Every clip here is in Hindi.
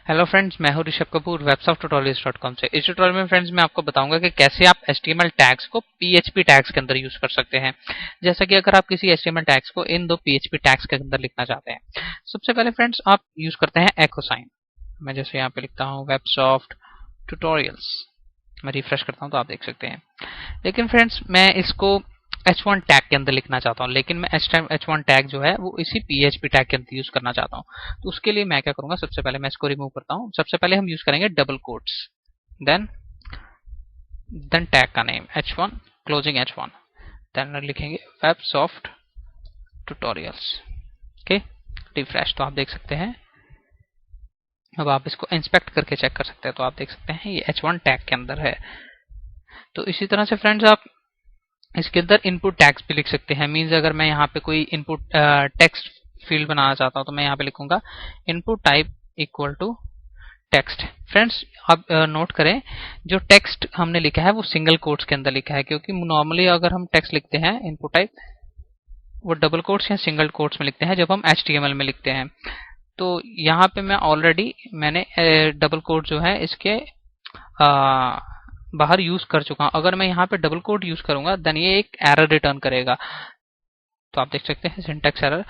हेलो फ्रेंड्स, मैं हूं ऋषभ कपूर websofttutorials.com से। इस ट्यूटोरियल में फ्रेंड्स मैं आपको बताऊंगा कि कैसे आप HTML टैग्स को PHP टैग्स के अंदर यूज कर सकते हैं। जैसा कि अगर आप किसी HTML टैग्स को इन दो PHP टैग्स के अंदर लिखना चाहते हैं, सबसे पहले फ्रेंड्स आप यूज करते हैं echo साइन। मैं जैसे यहाँ पे लिखता हूँ वेबसॉफ्ट ट्यूटोरियल्स, मैं रिफ्रेश करता हूँ तो आप देख सकते हैं। लेकिन फ्रेंड्स मैं इसको H1 टैग के अंदर लिखना चाहता हूँ, लेकिन मैं H1 टैग जो है वो इसी PHP टैग के अंदर यूज करना चाहता हूँ। तो उसके लिए मैं क्या करूंगा, सबसे पहले मैं इसको रिमूव करता हूँ। सबसे पहले हम यूज करेंगे डबल कोट्स, देन टैग का name H1 closing H1, then लिखेंगे वेबसॉफ्ट ट्यूटोरियल्स। ओके, रिफ्रेश, तो आप देख सकते हैं। अब आप इसको इंस्पेक्ट करके चेक कर सकते हैं, तो आप देख सकते हैं ये H1 टैग के अंदर है। तो इसी तरह से फ्रेंड्स आप इसके अंदर इनपुट टैग्स भी लिख सकते हैं। मींस अगर मैं यहाँ पे कोई इनपुट टेक्स्ट फील्ड बनाना चाहता हूँ तो मैं यहाँ पे लिखूंगा input type equal to text. Friends आप नोट करें, जो टेक्स्ट हमने लिखा है वो सिंगल कोट्स के अंदर लिखा है, क्योंकि नॉर्मली अगर हम टेक्स्ट लिखते हैं इनपुट टाइप, वो डबल कोट्स या सिंगल कोट्स में लिखते हैं जब हम HTML में लिखते हैं। तो यहाँ पे मैंने डबल कोट जो है इसके बाहर यूज कर चुका हूं। अगर मैं यहाँ पे डबल कोट यूज करूंगा देन ये एक एरर रिटर्न करेगा। तो आप देख सकते हैं सिंटैक्स एरर,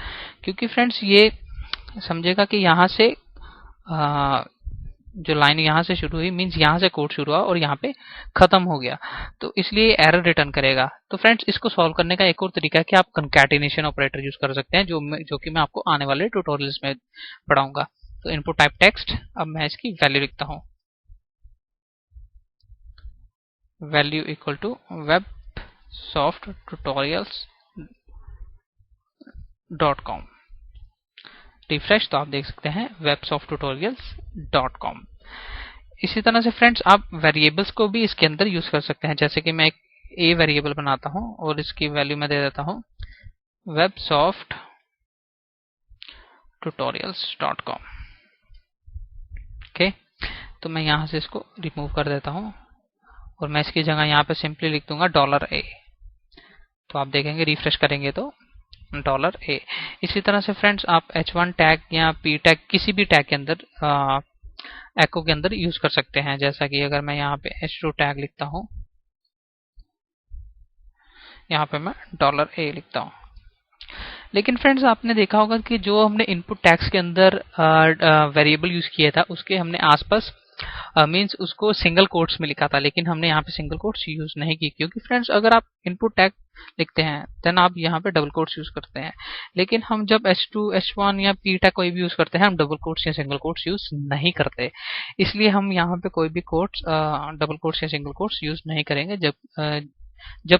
क्योंकि फ्रेंड्स ये समझेगा कि यहाँ से जो लाइन यहाँ से शुरू हुई, मींस यहाँ से कोड शुरू हुआ और यहाँ पे खत्म हो गया, तो इसलिए एरर रिटर्न करेगा। तो फ्रेंड्स इसको सॉल्व करने का एक और तरीका है कि आप कंकैटिनेशन ऑपरेटर यूज कर सकते हैं, जो कि मैं आपको आने वाले ट्यूटोरियल्स में पढ़ाऊंगा। तो इनपुट टाइप टेक्स्ट, अब मैं इसकी वैल्यू लिखता हूँ, value equal to websofttutorials.com। Refresh, तो आप देख सकते हैं websofttutorials.com। इसी तरह से फ्रेंड्स आप वेरिएबल्स को भी इसके अंदर यूज कर सकते हैं। जैसे कि मैं एक ए वेरिएबल बनाता हूं और इसकी वैल्यू मैं दे देता हूं websofttutorials.com। ओके, तो मैं यहां से इसको रिमूव कर देता हूं और मैं इसकी जगह यहाँ पे सिंपली लिख दूंगा $A। तो आप देखेंगे रिफ्रेश करेंगे तो $A। इसी तरह से फ्रेंड्स आप H1 टैग या P टैग किसी भी टैग के अंदर echo के अंदर यूज कर सकते हैं। जैसा कि अगर मैं यहाँ पे H2 टैग लिखता हूँ, यहाँ पे मैं $A लिखता हूँ। लेकिन फ्रेंड्स आपने देखा होगा कि जो हमने इनपुट टैग्स के अंदर वेरिएबल यूज किया था उसके हमने आसपास मींस उसको सिंगल कोट्स में लिखा था, लेकिन हमने यहाँ पे सिंगल कोट्स यूज नहीं की, क्योंकि फ्रेंड्स अगर आप इनपुट टैग लिखते हैं देन आप यहाँ पे डबल कोट्स यूज करते हैं। लेकिन हम जब H2 H1 या P टैग कोई भी यूज करते हैं, हम डबल कोट्स या सिंगल कोट्स यूज नहीं करते। इसलिए हम यहाँ पे कोई भी कोट्स डबल कोट्स या सिंगल कोट्स यूज नहीं करेंगे जब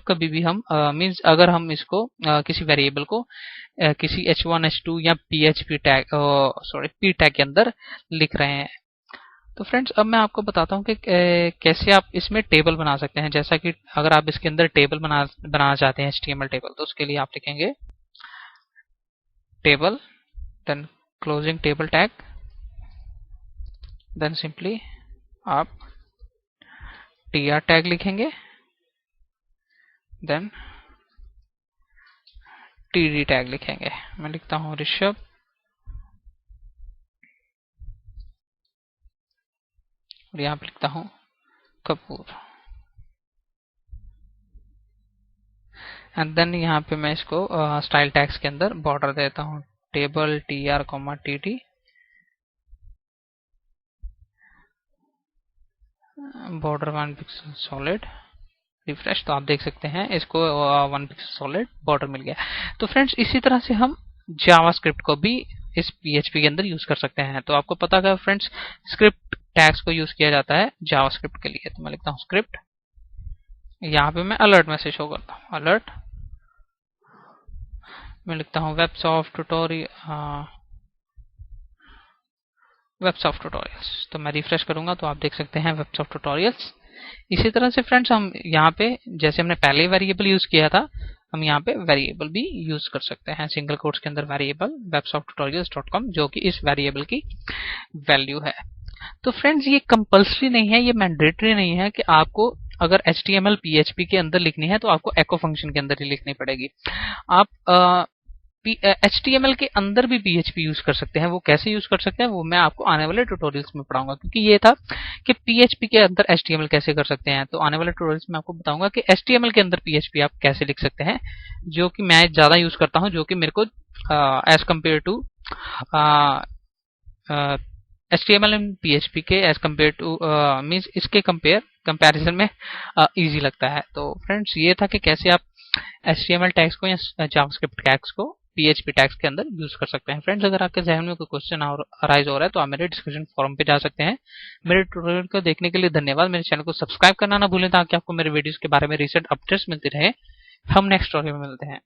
कभी भी हम मींस अगर हम इसको किसी वेरिएबल को किसी H1 H2 या PHP टैग P टैग के अंदर लिख रहे हैं। तो फ्रेंड्स अब मैं आपको बताता हूँ कि कैसे आप इसमें टेबल बना सकते हैं। जैसा कि अगर आप इसके अंदर टेबल बनाना चाहते हैं HTML टेबल, तो उसके लिए आप लिखेंगे table, then closing table tag, then simply आप tr टैग लिखेंगे, देन td टैग लिखेंगे। मैं लिखता हूँ ऋषभ और यहाँ पे लिखता हूँ कपूर, एंड देन यहाँ पे मैं इसको स्टाइल टैग्स के अंदर बॉर्डर देता हूँ table tr, td, border 1 pixel solid. Refresh, तो आप देख सकते हैं इसको 1 पिक्सल सॉलिड बॉर्डर मिल गया। तो फ्रेंड्स इसी तरह से हम जावास्क्रिप्ट को भी इस PHP के अंदर यूज कर सकते हैं। तो आपको पता है फ्रेंड्स स्क्रिप्ट टैग्स को यूज किया जाता है जावास्क्रिप्ट के लिए। तो मैं लिखता हूँ स्क्रिप्ट, यहाँ पे मैं अलर्ट मैसेज शो करता हूँ, अलर्ट, मैं लिखता हूँ वेबसॉफ्ट ट्यूटोरियल्स। तो मैं रिफ्रेश करूंगा तो आप देख सकते हैं वेबसॉफ्ट ट्यूटोरियल्स। इसी तरह से फ्रेंड्स हम यहाँ पे जैसे हमने पहले वेरिएबल यूज किया था, हम यहाँ पे वेरिएबल भी यूज कर सकते हैं सिंगल कोट्स के अंदर वेरिएबल websofttutorials.com, जो कि इस वेरिएबल की वैल्यू है। तो फ्रेंड्स ये कंपल्सरी नहीं है, ये मैंडेटरी नहीं है कि आपको अगर HTML PHP के अंदर लिखनी है तो आपको echo फंक्शन के अंदर ही लिखनी पड़ेगी। आप HTML के अंदर भी PHP यूज कर सकते हैं। वो कैसे यूज कर सकते हैं वो मैं आपको आने वाले ट्यूटोरियल्स में पढ़ाऊंगा, क्योंकि ये था कि PHP के अंदर HTML कैसे कर सकते हैं। तो आने वाले ट्यूटोरियल्स में आपको बताऊंगा कि HTML के अंदर PHP आप कैसे लिख सकते हैं, जो कि मैं ज्यादा यूज करता हूं, जो कि मेरे को as compare to HTML and PHP के एज कम्पेयर टू मीन्स इसके कंपैरिजन में इजी लगता है। तो फ्रेंड्स ये था कि कैसे आप HTML टैग्स को या जावास्क्रिप्ट टैग्स को PHP टैग्स के अंदर यूज कर सकते हैं। फ्रेंड्स अगर आपके जहन में कोई क्वेश्चन अराइज हो रहा है तो आप मेरे डिस्कशन फोरम पे जा सकते हैं। मेरे ट्यूटोरियल को देखने के लिए धन्यवाद। मेरे चैनल को सब्सक्राइब करना ना भूलें ताकि आपको मेरे वीडियोस के बारे में रिसेंट अपडेट्स मिलती रहे। हम नेक्स्ट ट्यूटोरियल में मिलते हैं।